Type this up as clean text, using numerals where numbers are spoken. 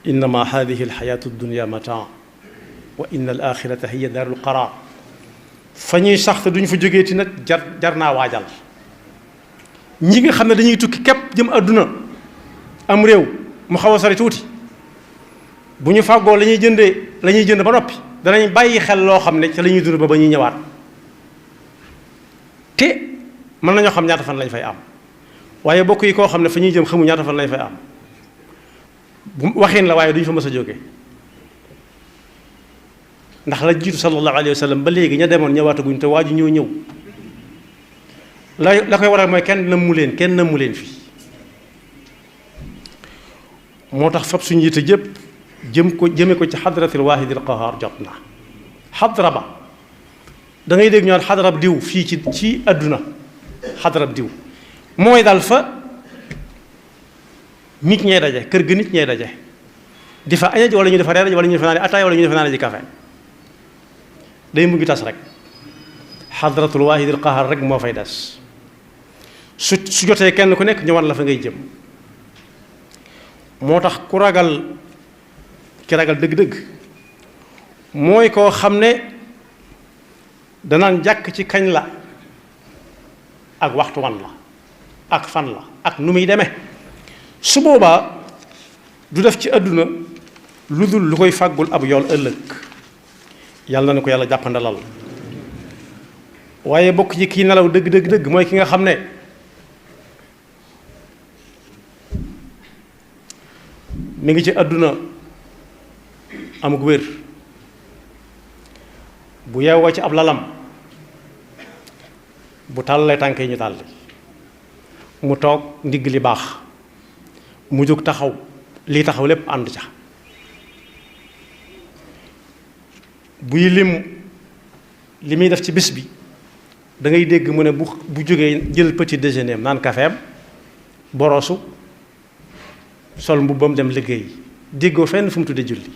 innama hadihi alxayatu dunya mataa wa inna al axirata hiya daarul qarar fa ñuy sax te duñ fa jógeeti nag jar naa waajal. ñi nga xam ne dañuy tukki képp jëm àdduna am réew mu xaw a sori tuuti bu ñu fàggoo la ñuy jënd ba noppi danañ bàyyi xel loo xam ne ca la ñuy dund ba ñuy ñëwaat te mën nañoo xam ñaata fan lañ fay am waaye bokk yi koo xam ne fa ñuy jëm xamu ñaata fan lañ fay am bu waxin la waaye duñ fa mës a jóge ndax la jiitu sallallahu alayhi wa sallam ba léegi ña demoon ñëwaataguñ te waaju ñëw la koy waral mooy kenn nëmmu leen fii moo tax fab suñu yite jëpp jëme ko ci xadratil waahidil qahaar jot na xadra ba da ngay dégg ñu naan xadrab diw fii ci àdduna xadrab diw mooy daal fa nit ñee daje kër ga nit ñee daje di fa aña ji wala ñu defa reer ji wala ñu defa naane ataay wala ñu defa naane ji café day mujj tas rek xadratul waahidil qahaar rek moo fay des su jotee kenn ku nekk ñëwan la fa ngay jëm moo tax ki ragal dëgg-dëgg mooy koo xam ne danaan jàkk ci kañ la ak waxtu wan la ak fan la ak nu muy demee su boobaa du def ci àdduna lu dul lu koy fàggul ab yool ëllëg yàlla na ko yàlla jàppandalal waaye bokk ci kii nelaw dëgg mooy ki nga xam ne mi ngi ci àdduna amuk wér bu yeewoo ci ab lalam bu tàllalee tànk yi ñu tàlli mu toog ndigg li baax mu jóg taxaw lii taxaw lépp ànd ca buy lim li muy def ci bis bi da ngay dégg mu ne bu jógee jël petit déjeuner naan kafeem borosu sol mbubbam dem liggéey déggoo fenn fu mu tudde julli